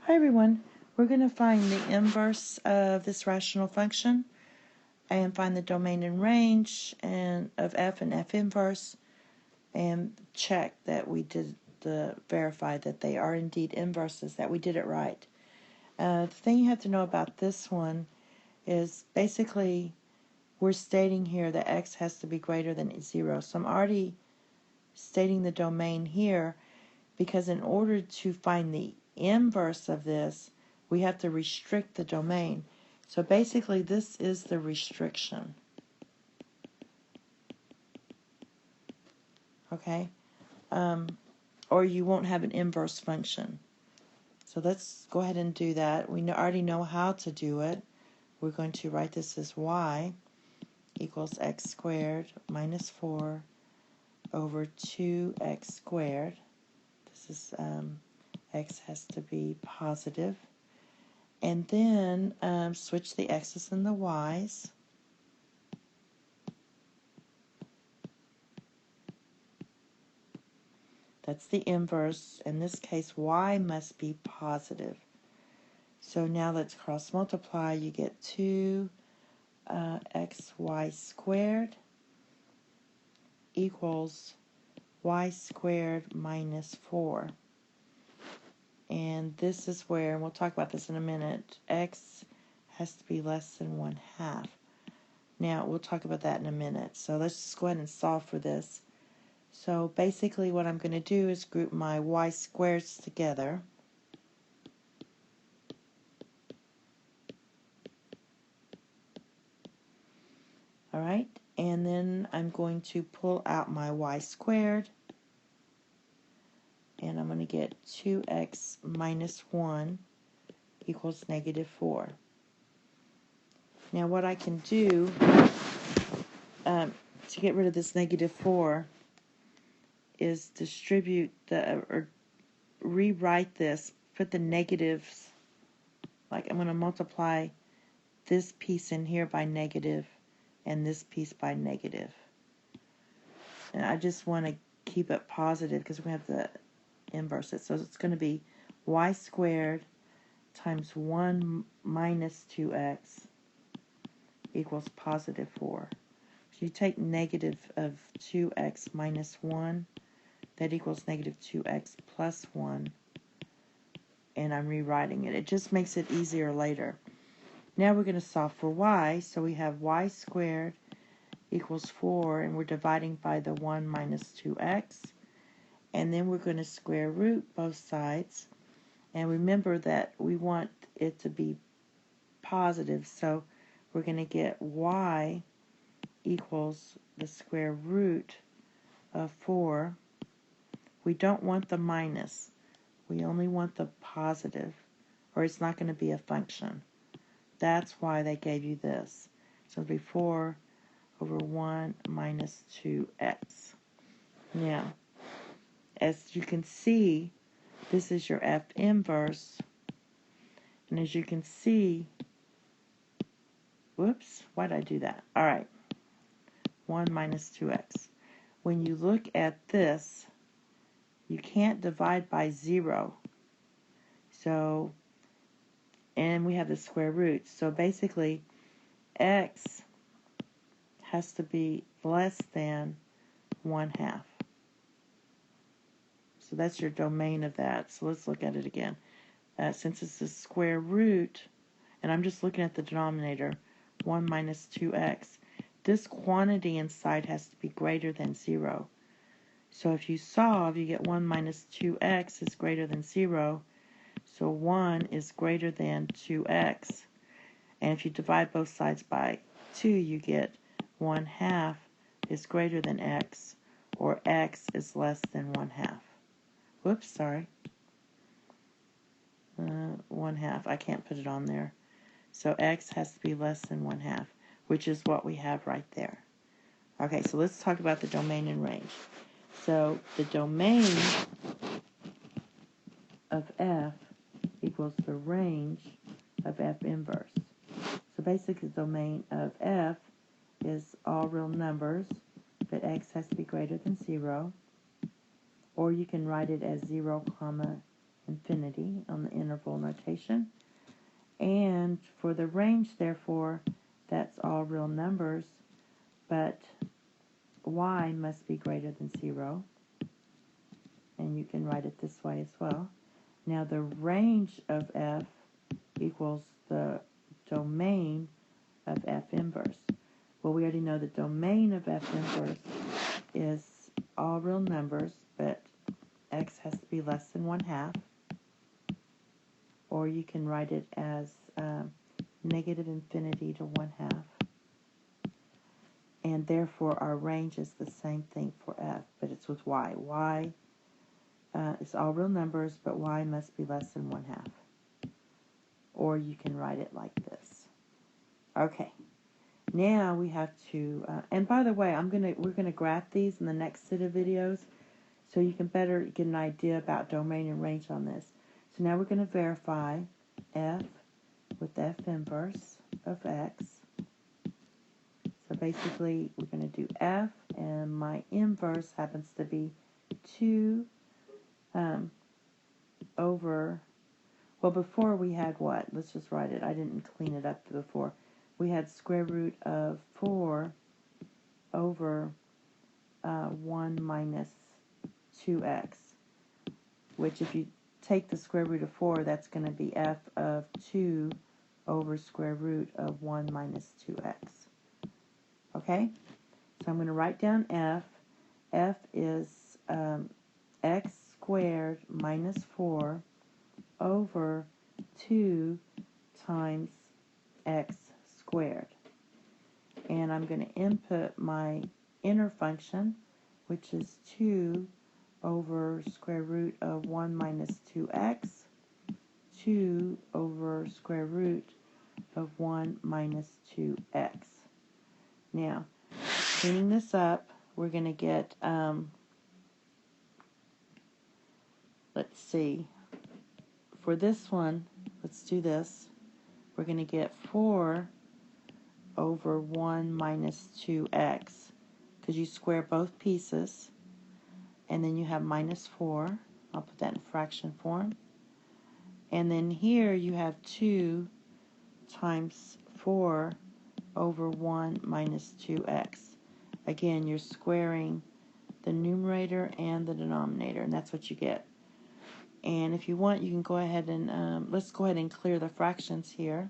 Hi everyone, we're going to find the inverse of this rational function and find the domain and range and of f and f inverse and check that we did verify that they are indeed inverses, that we did it right. The thing you have to know about this one is basically we're stating here that x has to be greater than 0. So I'm already stating the domain here because in order to find the inverse of this, we have to restrict the domain. So basically, this is the restriction. Okay? Or you won't have an inverse function. So let's go ahead and do that. We already know how to do it. We're going to write this as y equals x squared minus 4 over 2x squared. This is x has to be positive. And then switch the x's and the y's. That's the inverse. In this case, y must be positive. So now let's cross multiply. You get 2xy squared equals y squared minus 4. And this is where, and we'll talk about this in a minute, x has to be less than 1/2. Now, we'll talk about that in a minute. So let's just go ahead and solve for this. So basically what I'm going to do is group my y squares together. Alright, and then I'm going to pull out my y squared. And I'm going to get 2x minus 1 equals negative 4. Now what I can do to get rid of this negative 4 is distribute or rewrite this, put the negatives, like I'm going to multiply this piece in here by negative and this piece by negative. And I just want to keep it positive because we have to inverse it. So it's going to be y squared times 1 minus 2x equals positive 4. So you take negative of 2x minus 1, that equals negative 2x plus 1, and I'm rewriting it. It just makes it easier later. Now we're going to solve for y, so we have y squared equals 4, and we're dividing by the 1 minus 2x, and then we're going to square root both sides, and remember that we want it to be positive, so we're going to get y equals the square root of 4. We don't want the minus. We only want the positive, or it's not going to be a function. That's why they gave you this. So it'll be 4 over 1 minus 2x. Now, as you can see, this is your f inverse. And as you can see, whoops, why did I do that? All right, 1 minus 2x. When you look at this, you can't divide by 0. So, and we have the square root. So basically, x has to be less than 1/2. So that's your domain of that. So let's look at it again. Since it's the square root, and I'm just looking at the denominator, 1 minus 2x, this quantity inside has to be greater than 0. So if you solve, you get 1 minus 2x is greater than 0. So 1 is greater than 2x. And if you divide both sides by 2, you get 1/2 is greater than x, or x is less than 1/2. Whoops, sorry. 1/2. I can't put it on there. So x has to be less than 1/2, which is what we have right there. Okay, so let's talk about the domain and range. So the domain of f equals the range of f inverse. So basically the domain of f is all real numbers, but x has to be greater than 0. Or you can write it as 0, infinity on the interval notation. And for the range, therefore, that's all real numbers, but y must be greater than 0. And you can write it this way as well. Now the range of f equals the domain of f inverse. Well, we already know the domain of f inverse is all real numbers, but x has to be less than 1/2. Or you can write it as negative infinity to 1/2. And therefore our range is the same thing for f, but it's with y. Y is all real numbers, but y must be less than 1/2. Or you can write it like this. Okay. Now we have to, and by the way, we're gonna graph these in the next set of videos, so you can better get an idea about domain and range on this. So now we're gonna verify f with f inverse of x. So basically, we're gonna do f, and my inverse happens to be 2 over. Well, before we had what? Let's just write it. I didn't clean it up before. We had square root of 4 over 1 minus 2x, which if you take the square root of 4, that's going to be f of 2 over square root of 1 minus 2x. Okay? So I'm going to write down f. F is x squared minus 4 over 2 times x squared. And I'm going to input my inner function, which is 2 over square root of 1 minus 2x, 2 over square root of 1 minus 2x. Now, cleaning this up, we're going to get, let's see, for this one, let's do this. We're going to get 4 over 1 minus 2x, because you square both pieces, and then you have minus 4. I'll put that in fraction form. And then here you have 2 times 4 over 1 minus 2x. Again, you're squaring the numerator and the denominator, and that's what you get. And if you want, you can go ahead and, let's go ahead and clear the fractions here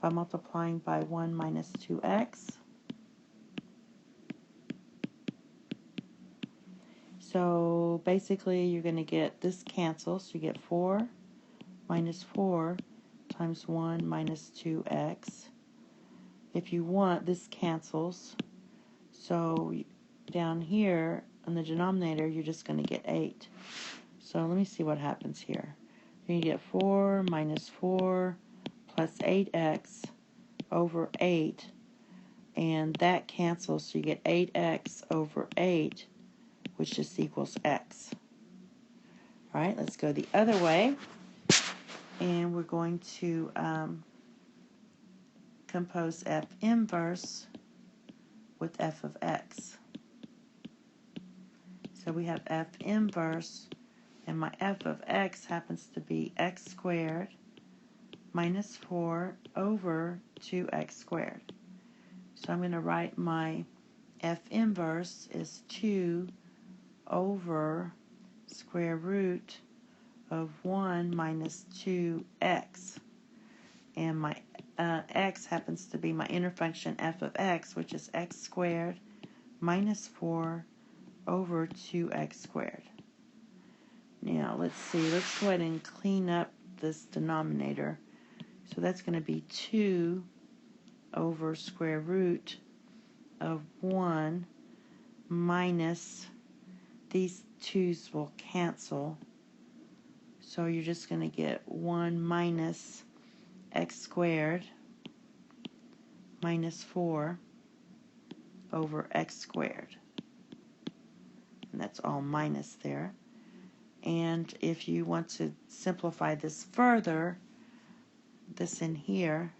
by multiplying by 1 minus 2x. So basically you're going to get this cancels. So you get 4 minus 4 times 1 minus 2x. If you want, this cancels. So down here in the denominator, you're just going to get 8. So let me see what happens here. You're going to get 4 minus 4 plus 8x over 8. And that cancels, so you get 8x over 8, which just equals x. All right, let's go the other way. And we're going to compose f inverse with f of x. So we have f inverse, and my f of x happens to be x squared minus 4 over 2x squared. So I'm going to write my f inverse is 2 over square root of 1 minus 2x. And my x happens to be my inner function f of x, which is x squared minus 4 over 2x squared. Now, let's see. Let's go ahead and clean up this denominator. So that's going to be 2 over square root of 1 minus, these 2's will cancel. So you're just going to get 1 minus x squared minus 4 over x squared. And that's all minus there. And if you want to simplify this further, this in here,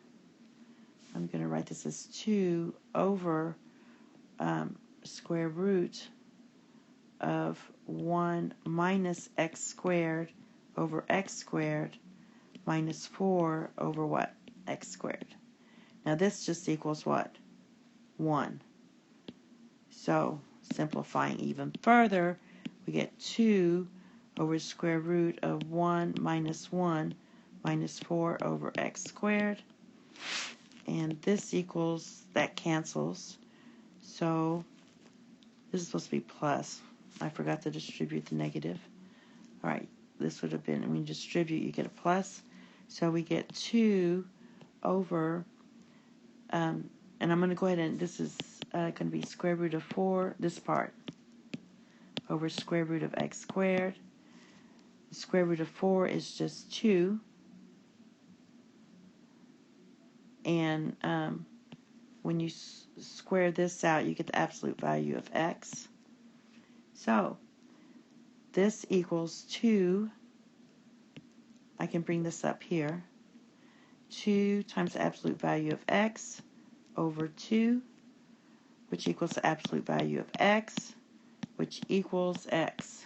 I'm going to write this as 2 over square root of 1 minus x squared over x squared minus 4 over what? X squared. Now this just equals what? 1. So simplifying even further, we get 2 over square root of 1 minus 4 over x squared. And this equals, that cancels. So this is supposed to be plus. I forgot to distribute the negative. All right, this would have been, when you distribute, you get a plus. So we get 2 over, and I'm going to go ahead and, this is going to be square root of 4, this part, over square root of x squared. The square root of 4 is just 2. And when you square this out, you get the absolute value of x. So this equals 2. I can bring this up here. 2 times the absolute value of x over 2, which equals the absolute value of x, which equals x.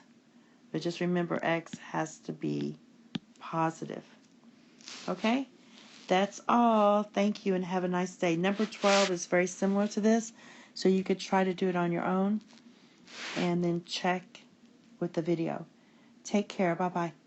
But just remember, x has to be positive. Okay? That's all. Thank you and have a nice day. Number 12 is very similar to this, so you could try to do it on your own and then check with the video. Take care. Bye-bye.